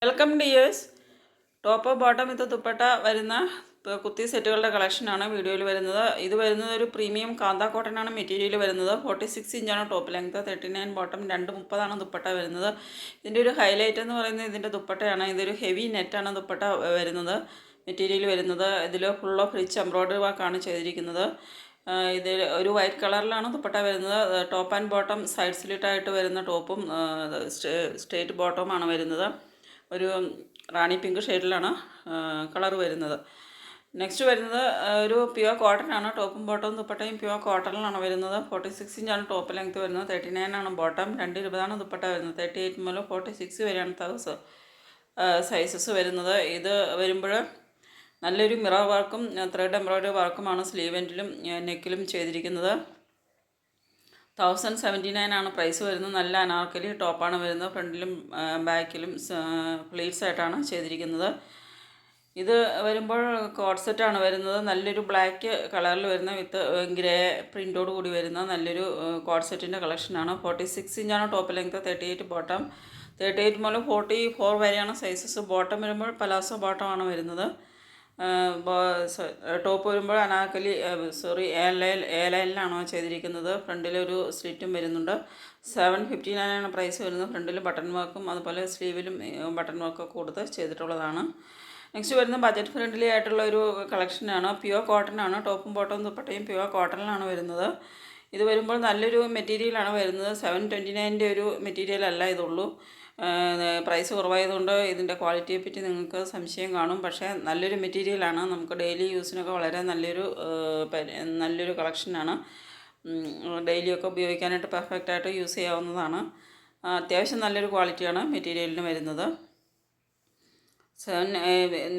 Welcome dears. Top bottom with dupatta വരുന്ന കുർത്തി സെറ്റുകളുടെ കളക്ഷനാണ് വീഡിയോയിൽ വരുന്നത്. ഇത് വരുന്നത് ഒരു പ്രീമിയം കാന്ത കോട്ടൺ ആണ് മെറ്റീരിയൽ വരുന്നത്. 46 ഇഞ്ചാണ് ടോപ്പ് ലെങ്ത്, 39 ബോട്ടം, 230 ദുപ്പട്ട വരുന്നത്. ഇതിൻ്റെ ഒരു ഹൈലൈറ്റ് എന്ന് പറയുന്നത് ഇതിൻ്റെ ദുപ്പട്ടയാണ്. ഇതൊരു ഹെവി നെറ്റാണ് ദുപ്പട്ട വരുന്നത്, മെറ്റീരിയൽ വരുന്നത്. ഇതിൽ ഫുൾ ഓഫ് റിച്ച് എംബ്രോയ്ഡറി വർക്കാണ് ചെയ്തിരിക്കുന്നത്. ഇത് ഒരു വൈറ്റ് കളറിലാണ് ദുപ്പട്ട വരുന്നത്. ടോപ്പ് ആൻഡ് ബോട്ടം സൈഡ് സ്ലിറ്റായിട്ട് വരുന്ന ടോപ്പും സ്ട്രേറ്റ് ബോട്ടവുമാണ് വരുന്നത്. ഒരു റാണി പിങ്ക് ഷെയ്ഡിലാണ് കളർ വരുന്നത്. നെക്സ്റ്റ് വരുന്നത് ഒരു പ്യുവർ കോട്ടൺ ആണ്. ടോപ്പും ബോട്ടവും ദുപ്പട്ടയും പ്യുവർ കോട്ടണിലാണ് വരുന്നത്. 46 ഇഞ്ചാണ് ടോപ്പ് ലെങ്ത് വരുന്നത്, 39 ആണ് ബോട്ടം, 220 ദുപ്പട്ട വരുന്നത്. 38 മുതൽ 46 വരെയാണ് സൈസസ് വരുന്നത്. ഇത് വരുമ്പോൾ നല്ലൊരു മിറർ വർക്കും ത്രെഡ് എംബ്രോയ്ഡറി വർക്കുമാണ് സ്ലീവ് എൻഡിലും നെക്കിലും ചെയ്തിരിക്കുന്നത്. 1079 ആണ് പ്രൈസ് വരുന്നത്. നല്ല അനാർക്കലി ടോപ്പാണ് വരുന്നത്. ഫ്രണ്ടിലും ബാക്കിലും പ്ലീറ്റ്സ് ആയിട്ടാണ് ചെയ്തിരിക്കുന്നത്. ഇത് വരുമ്പോൾ കോഡ് സെറ്റാണ് വരുന്നത്. നല്ലൊരു ബ്ലാക്ക് കളറിൽ വരുന്ന വിത്ത് ഗ്രേ പ്രിൻറ്റോട് കൂടി വരുന്ന നല്ലൊരു കോഡ് സെറ്റിൻ്റെ കളക്ഷനാണ്. 46 ഇഞ്ചാണ് ടോപ്പ് ലെങ്ത്, 38 ബോട്ടം, 38 മുതൽ 44 വരെയാണ് സൈസസ്. ബോട്ടം വരുമ്പോൾ പലാസോ ബോട്ടമാണ് വരുന്നത്. ടോപ്പ് വരുമ്പോൾ അനാർക്കലി എ ലൈനിലാണോ ചെയ്തിരിക്കുന്നത്. ഫ്രണ്ടിലൊരു സ്ലിറ്റും വരുന്നുണ്ട്. 759 ആണ് പ്രൈസ് വരുന്നത്. ഫ്രണ്ടിൽ ബട്ടൺ വർക്കും അതുപോലെ സ്ലീവിലും ബട്ടൺ വർക്കൊക്കെ കൊടുത്ത് ചെയ്തിട്ടുള്ളതാണ്. നെക്സ്റ്റ് വരുന്നത് ബജറ്റ് ഫ്രണ്ട്ലി ആയിട്ടുള്ള ഒരു കളക്ഷനാണ്. പ്യുവർ കോട്ടൺ ആണ്. ടോപ്പും ബോട്ടവും ദുപ്പട്ടയും പ്യുവർ കോട്ടണിലാണ് വരുന്നത്. ഇത് വരുമ്പോൾ നല്ലൊരു മെറ്റീരിയലാണ് വരുന്നത്. 729 ഒരു മെറ്റീരിയൽ അല്ല ഇതുള്ളൂ. പ്രൈസ് കുറവായതുകൊണ്ട് ഇതിൻ്റെ ക്വാളിറ്റിയെ പറ്റി നിങ്ങൾക്ക് സംശയം കാണും. പക്ഷേ നല്ലൊരു മെറ്റീരിയലാണ്. നമുക്ക് ഡെയിലി യൂസിനൊക്കെ വളരെ നല്ലൊരു കളക്ഷനാണ്. ഡെയിലിയൊക്കെ ഉപയോഗിക്കാനായിട്ട് പെർഫെക്റ്റായിട്ട് യൂസ് ചെയ്യാവുന്നതാണ്. അത്യാവശ്യം നല്ലൊരു ക്വാളിറ്റിയാണ് മെറ്റീരിയലിന് വരുന്നത്.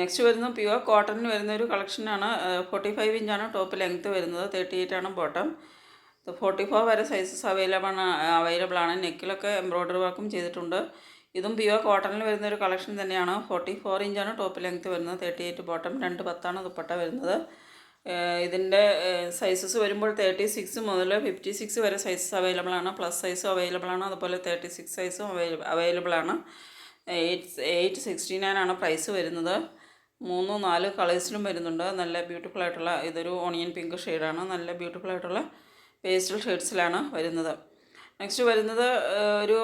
നെക്സ്റ്റ് വരുന്നത് പ്യുവർ കോട്ടണിന് വരുന്ന ഒരു കളക്ഷനാണ്. 45 ഇഞ്ചാണ് ടോപ്പ് ലെങ്ത്ത് വരുന്നത്, 38 ആണ് ബോട്ടം. 44 വരെ സൈസസ് അവൈലബിൾ ആണ്. നെക്കിലൊക്കെ എംബ്രോയ്ഡറി വർക്കും ചെയ്തിട്ടുണ്ട്. ഇതും പ്യുവർ കോട്ടണിൽ വരുന്ന ഒരു കളക്ഷൻ തന്നെയാണ്. 44 ഇഞ്ചാണ് ടോപ്പ് ലെങ്ത്ത് വരുന്നത്, 38 ബോട്ടം, 210 ദുപ്പട്ട വരുന്നത്. ഇതിൻ്റെ സൈസസ് വരുമ്പോൾ 36 മുതൽ 56 വരെ സൈസസ് അവൈലബിൾ ആണ്. പ്ലസ് സൈസും അവൈലബിൾ ആണ്, അതുപോലെ 36 സൈസും അവൈലബിൾ ആണ്. 869 ആണ് പ്രൈസ് വരുന്നത്. 3-4 കളേഴ്സിലും വരുന്നുണ്ട്. നല്ല ബ്യൂട്ടിഫുൾ ആയിട്ടുള്ള ഇതൊരു ഓണിയൻ പിങ്ക് ഷെയ്ഡാണ്. നല്ല ബ്യൂട്ടിഫുൾ ആയിട്ടുള്ള പേസ്റ്റൽ ഷെയ്ഡ്സിലാണ് വരുന്നത്. നെക്സ്റ്റ് വരുന്നത് ഒരു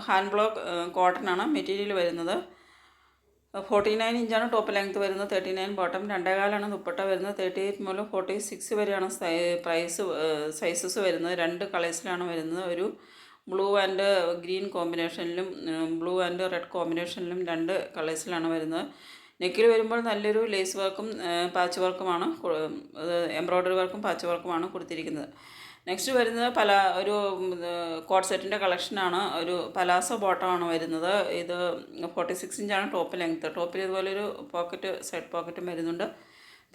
ഹാൻഡ് ബ്ലോക്ക് കോട്ടൺ ആണ് മെറ്റീരിയൽ വരുന്നത്. 49 ഇഞ്ചാണ് ടോപ്പ് ലെങ്ത്ത് വരുന്നത്, 39 ബോട്ടം, 2.25 ദുപ്പട്ട വരുന്നത്. 38 മുതൽ 46 വരെയാണ് സൈസസ് വരുന്നത്. 2 കളേഴ്സിലാണ് വരുന്നത്. ഒരു ബ്ലൂ ആൻഡ് ഗ്രീൻ കോമ്പിനേഷനിലും ബ്ലൂ ആൻഡ് റെഡ് കോമ്പിനേഷനിലും 2 കളേഴ്സിലാണ് വരുന്നത്. നെക്കിൽ വരുമ്പോൾ നല്ലൊരു ലേസ് വർക്കും പാച്ച് വർക്കുമാണ്, എംബ്രോയ്ഡറി വർക്കും പാച്ച് വർക്കുമാണ് കൊടുത്തിരിക്കുന്നത്. നെക്സ്റ്റ് വരുന്നത് ഒരു കോഡ് സെറ്റിൻ്റെ കളക്ഷനാണ്. ഒരു പലാസോ ബോട്ടമാണ് വരുന്നത്. ഇത് 46 ഇഞ്ചാണ് ടോപ്പ് ലെങ്ത്ത്. ടോപ്പിൽ ഇതുപോലൊരു സൈഡ് പോക്കറ്റും വരുന്നുണ്ട്.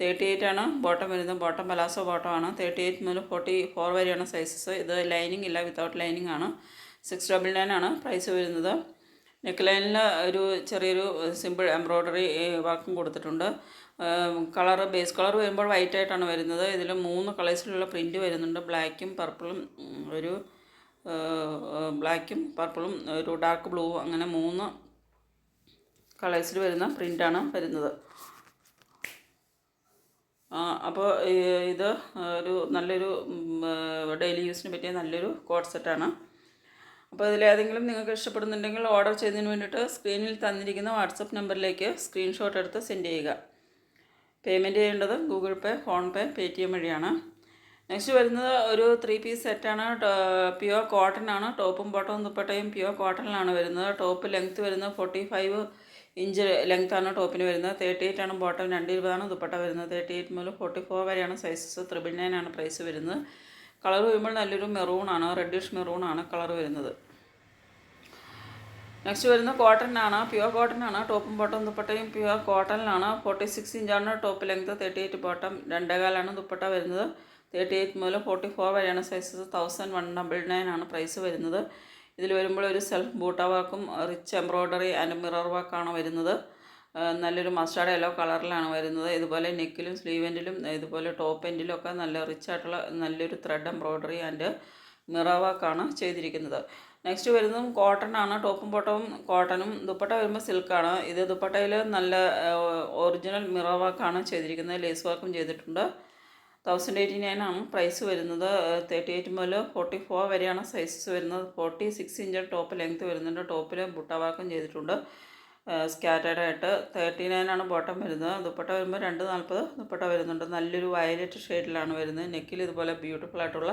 38 ആണ് ബോട്ടം വരുന്നത്. Bottom palazzo ബോട്ടമാണ്. 38 മുതൽ 44 വരെയാണ് സൈസസ്. ഇത് ലൈനിങ് ഇല്ല, വിത്തൗട്ട് ലൈനിങ് ആണ്. 699 ആണ് പ്രൈസ് വരുന്നത്. നെക്ക് ലൈനിൽ ഒരു ചെറിയൊരു സിമ്പിൾ എംബ്രോയ്ഡറി വർക്കും കൊടുത്തിട്ടുണ്ട്. ബേസ് കളർ വരുമ്പോൾ വൈറ്റ് ആയിട്ടാണ് വരുന്നത്. ഇതിൽ 3 കളേഴ്സിലുള്ള പ്രിൻറ്റ് വരുന്നുണ്ട്. ബ്ലാക്കും പർപ്പിളും ഒരു ഡാർക്ക് ബ്ലൂ, അങ്ങനെ 3 കളേഴ്സിൽ വരുന്ന പ്രിൻ്റാണ് വരുന്നത്. അപ്പോൾ ഇത് നല്ലൊരു ഡെയിലി യൂസിന് പറ്റിയ നല്ലൊരു കോഡ് സെറ്റാണ്. അപ്പോൾ ഇതിലേതെങ്കിലും നിങ്ങൾക്ക് ഇഷ്ടപ്പെടുന്നുണ്ടെങ്കിൽ ഓർഡർ ചെയ്യുന്നതിന് വേണ്ടിയിട്ട് സ്ക്രീനിൽ തന്നിരിക്കുന്ന വാട്സപ്പ് നമ്പറിലേക്ക് സ്ക്രീൻഷോട്ട് എടുത്ത് സെൻഡ് ചെയ്യുക. പേയ്മെൻറ്റ് ചെയ്യേണ്ടത് ഗൂഗിൾ പേ, ഫോൺ പേ, പേടിഎം വഴിയാണ്. നെക്സ്റ്റ് വരുന്നത് ഒരു 3 പീസ് സെറ്റാണ്. പ്യുവർ കോട്ടൺ ആണ്. ടോപ്പും ബോട്ടവും ദുപ്പട്ടയും പ്യുവർ കോട്ടണിലാണ് വരുന്നത്. ടോപ്പ് ലെങ്ത്ത് വരുന്നത് 45 ഇഞ്ച് ലെങ്ത്താണ് ടോപ്പിന് വരുന്നത്. 38 ആണ് ബോട്ടം, 220 ദുപ്പട്ട വരുന്നത്. 38 മുതൽ 44 വരെയാണ് സൈസസ്. 999 ആണ് പ്രൈസ് വരുന്നത്. കളർ വരുമ്പോൾ നല്ലൊരു മെറൂണാണ്, റെഡിഷ് മെറൂണാണ് കളർ വരുന്നത്. നെക്സ്റ്റ് വരുന്നത് കോട്ടൺ ആണ്. പ്യുവർ കോട്ടൺ ആണ്. ടോപ്പും ബോട്ടവും ദുപ്പട്ടയും പ്യുവർ കോട്ടണിലാണ്. 46 ഇഞ്ചാണ് ടോപ്പ് ലെങ്ത്ത്, 38 ബോട്ടം, 2.25 ദുപ്പട്ട വരുന്നത്. 38 മുതൽ 44 വരെയാണ് സൈസസ്. 1199 ആണ് പ്രൈസ് വരുന്നത്. ഇതിൽ വരുമ്പോൾ ഒരു സെൽഫ് ബൂട്ട വർക്കും റിച്ച് എംബ്രോയ്ഡറി ആൻഡ് മിറർ വർക്കാണ് വരുന്നത്. നല്ലൊരു മസ്റ്റാർഡ് യെല്ലോ കളറിലാണ് വരുന്നത്. ഇതുപോലെ നെക്കിലും സ്ലീവ് എൻഡിലും ഇതുപോലെ ടോപ്പ് എൻഡിലും ഒക്കെ നല്ല റിച്ച് ആയിട്ടുള്ള നല്ലൊരു ത്രെഡ് എംബ്രോയ്ഡറി ആൻഡ് മിറർ വർക്കാണ് ചെയ്തിരിക്കുന്നത്. നെക്സ്റ്റ് വരുന്നതും കോട്ടൺ ആണ്. ടോപ്പും ബോട്ടവും കോട്ടണും. ദുപ്പട്ട വരുമ്പോൾ സിൽക്കാണ്. ഇത് ദുപ്പട്ടയിൽ നല്ല ഒറിജിനൽ മിറർ വർക്കാണ് ചെയ്തിരിക്കുന്നത്. ലേസ് വർക്കും ചെയ്തിട്ടുണ്ട്. 1089 ആണ് പ്രൈസ് വരുന്നത്. 38 മുതൽ 44 വരെയാണ് സൈസസ് വരുന്നത്. 46 ഇഞ്ച് ടോപ്പ് ലെങ്ത്ത് വരുന്നുണ്ട്. ടോപ്പിൽ ബുട്ട വർക്കും ചെയ്തിട്ടുണ്ട് സ്കാറ്റേഡ് ആയിട്ട്. 39 ആണ് ബോട്ടം വരുന്നത്. ദുപ്പട്ട വരുമ്പോൾ 240 ദുപ്പട്ട വരുന്നുണ്ട്. നല്ലൊരു വയലറ്റ് ഷെയ്ഡിലാണ് വരുന്നത്. നെക്കിൽ ഇതുപോലെ ബ്യൂട്ടിഫുൾ ആയിട്ടുള്ള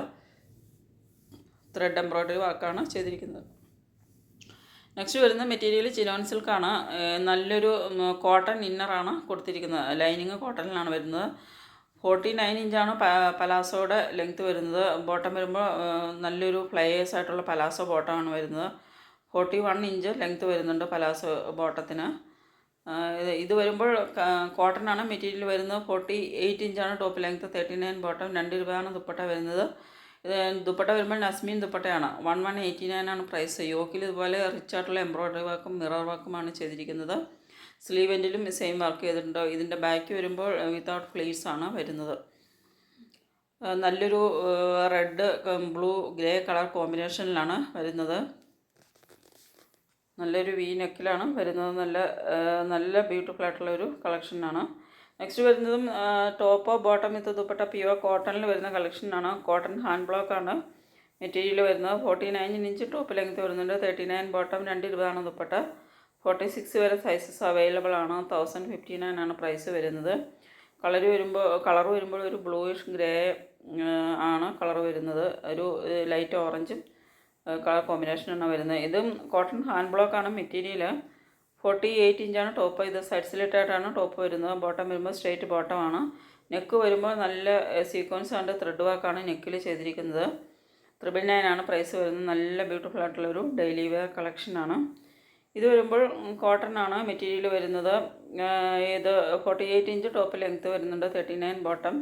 ത്രെഡ് എംബ്രോയ്ഡറി വർക്കാണ് ചെയ്തിരിക്കുന്നത്. നെക്സ്റ്റ് വരുന്ന മെറ്റീരിയൽ ചിനോൺ സിൽക്കാണ്. നല്ലൊരു കോട്ടൺ ഇന്നറാണ് കൊടുത്തിരിക്കുന്നത്. ലൈനിങ് കോട്ടണിലാണ് വരുന്നത്. 49 ഇഞ്ചാണ് പലാസോയുടെ ലെങ്ത്ത് വരുന്നത്. ബോട്ടം വരുമ്പോൾ നല്ലൊരു ഫ്ലയേഴ്സ് ആയിട്ടുള്ള പലാസോ ബോട്ടമാണ് വരുന്നത്. 41 ഇഞ്ച് ലെങ്ത്ത് വരുന്നുണ്ട് പലാസോ ബോട്ടത്തിന്. ഇത് വരുമ്പോൾ കോട്ടൺ ആണ് മെറ്റീരിയൽ വരുന്നത്. 48 ഇഞ്ചാണ് ടോപ്പ് ലെങ്ത്ത്. 39 ബോട്ടം. 2 രൂപയാണ് ദുപ്പട്ട വരുന്നത്. ഇത് ദുപ്പട്ട വരുമ്പോൾ നസ്മീൻ ദുപ്പട്ടയാണ്. 1189 ആണ് പ്രൈസ്. യോക്കിൽ ഇതുപോലെ റിച്ച് ആയിട്ടുള്ള എംബ്രോയ്ഡറി വർക്കും മിറർ വർക്കുമാണ് ചെയ്തിരിക്കുന്നത്. സ്ലീവ് എൻഡിലും സെയിം വർക്ക് ചെയ്തിട്ടുണ്ട്. ഇതിൻ്റെ ബാക്ക് വരുമ്പോൾ വിത്തൗട്ട് ഫ്ലീറ്റ്സ് ആണ് വരുന്നത്. നല്ലൊരു റെഡ് ബ്ലൂ ഗ്രേ കളർ കോമ്പിനേഷനിലാണ് വരുന്നത്. നല്ലൊരു വി നെക്കിലാണ് വരുന്നത്. നല്ല ബ്യൂട്ടിഫുൾ ആയിട്ടുള്ളൊരു കളക്ഷനാണ്. നെക്സ്റ്റ് വരുന്നതും top bottom with dupatta pure കോട്ടണിൽ വരുന്ന കളക്ഷനാണ്. കോട്ടൺ ഹാൻഡ് ബ്ലോക്കാണ് മെറ്റീരിയൽ വരുന്നത്. 49 ഇഞ്ച് ടോപ്പ് ലെങ്ത്ത് വരുന്നുണ്ട്. 39 ബോട്ടം. 2 രൂപയാണ് ദുപ്പട്ട. 46 വരെ സൈസസ് അവൈലബിൾ ആണ്. 1059 ആണ് പ്രൈസ് വരുന്നത്. കളർ വരുമ്പോൾ ഒരു ബ്ലൂയിഷ് ഗ്രേ ആണ് കളർ വരുന്നത്. ഒരു ലൈറ്റ് ഓറഞ്ചും കളർ കോമ്പിനേഷനാണ് വരുന്നത്. ഇതും കോട്ടൺ ഹാൻഡ് ബ്ലോക്കാണ് മെറ്റീരിയൽ. 48 ഇഞ്ചാണ് ടോപ്പ്. ഇത് സൈഡ് സ്ലിറ്റായിട്ടാണ് ടോപ്പ് വരുന്നത്. ബോട്ടം വരുമ്പോൾ സ്ട്രെയിറ്റ് ബോട്ടമാണ്. നെക്ക് വരുമ്പോൾ നല്ല സീക്വൻസ് ആൻഡ് ത്രെഡ് വർക്കാണ് നെക്കിൽ ചെയ്തിരിക്കുന്നത്. 999 ആണ് പ്രൈസ് വരുന്നത്. നല്ല ബ്യൂട്ടിഫുൾ ആയിട്ടുള്ളൊരു ഡെയിലി വെയർ കളക്ഷനാണ്. ഇത് വരുമ്പോൾ കോട്ടൺ ആണ് മെറ്റീരിയൽ വരുന്നത്. ഇത് 48 ഇഞ്ച് ടോപ്പ് ലെങ്ത്ത് വരുന്നുണ്ട്. 39 ബോട്ടം.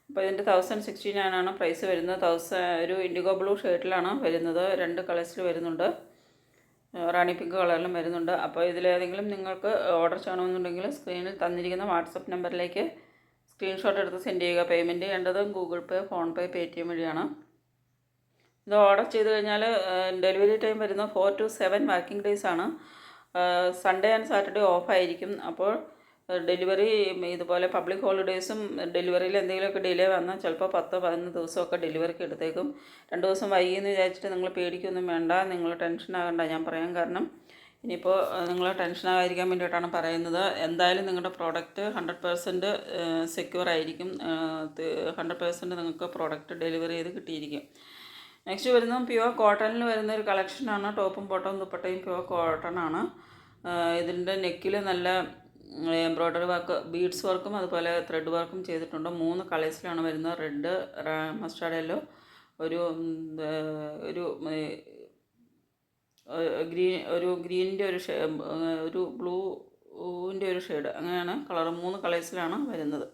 അപ്പോൾ ഇതിൻ്റെ 1069 ആണ് പ്രൈസ് വരുന്നത്. ഒരു ഇൻഡിഗോ ബ്ലൂ ഷെയ്ഡിലാണ് വരുന്നത്. 2 കളേഴ്സിൽ വരുന്നുണ്ട്. റാണി പിങ്ക് കളറിലും വരുന്നുണ്ട്. അപ്പോൾ ഇതിലേതെങ്കിലും നിങ്ങൾക്ക് ഓർഡർ ചെയ്യണമെന്നുണ്ടെങ്കിൽ സ്ക്രീനിൽ തന്നിരിക്കുന്ന വാട്സപ്പ് നമ്പറിലേക്ക് സ്ക്രീൻഷോട്ട് എടുത്ത് സെൻഡ് ചെയ്യുക. പേയ്മെൻറ്റ് ചെയ്യേണ്ടത് ഗൂഗിൾ പേ, ഫോൺ പേ, പേടിഎം വഴിയാണ്. ഇത് ഓർഡർ ചെയ്ത് കഴിഞ്ഞാൽ ഡെലിവറി ടൈം വരുന്നത് 4 to 7 വർക്കിംഗ് ഡേയ്സ് ആണ്. സൺഡേ ആൻഡ് സാറ്റർഡേ ഓഫായിരിക്കും. അപ്പോൾ ഡെലിവറി ഇതുപോലെ പബ്ലിക് ഹോളിഡേയ്സും ഡെലിവറിയിൽ എന്തെങ്കിലുമൊക്കെ ഡിലേ വന്നാൽ ചിലപ്പോൾ 10-11 ദിവസമൊക്കെ ഡെലിവറിക്ക് എടുത്തേക്കും. 2 ദിവസം വൈകിയെന്ന് വിചാരിച്ചിട്ട് നിങ്ങൾ പേടിക്കൊന്നും വേണ്ട. നിങ്ങൾ ടെൻഷനാകണ്ട. ഞാൻ പറയാൻ കാരണം ഇനിയിപ്പോൾ നിങ്ങൾ ടെൻഷനാകാതിരിക്കാൻ വേണ്ടിയിട്ടാണ് പറയുന്നത്. എന്തായാലും നിങ്ങളുടെ പ്രോഡക്റ്റ് 100% സെക്യൂർ ആയിരിക്കും. 100% നിങ്ങൾക്ക് പ്രോഡക്റ്റ് ഡെലിവറി ചെയ്ത് കിട്ടിയിരിക്കും. നെക്സ്റ്റ് വരുന്നത് പ്യുവർ കോട്ടണിൽ വരുന്ന ഒരു കളക്ഷനാണ്. ടോപ്പും ബോട്ടവും ദുപ്പട്ടയും പ്യുവർ കോട്ടൺ ആണ്. ഇതിൻ്റെ നെക്കിൽ നല്ല എംബ്രോയ്ഡറി വർക്ക്, ബീഡ്സ് വർക്കും അതുപോലെ ത്രെഡ് വർക്കും ചെയ്തിട്ടുണ്ട്. 3 കളേഴ്സിലാണ് വരുന്നത്. റെഡ്, മസ്റ്റാർഡ് യെല്ലോ, ഒരു ഗ്രീനിൻ്റെ ഒരു ബ്ലൂവിൻ്റെ ഒരു ഷെയ്ഡ്, അങ്ങനെയാണ് കളർ. 3 കളേഴ്സിലാണ് വരുന്നത്.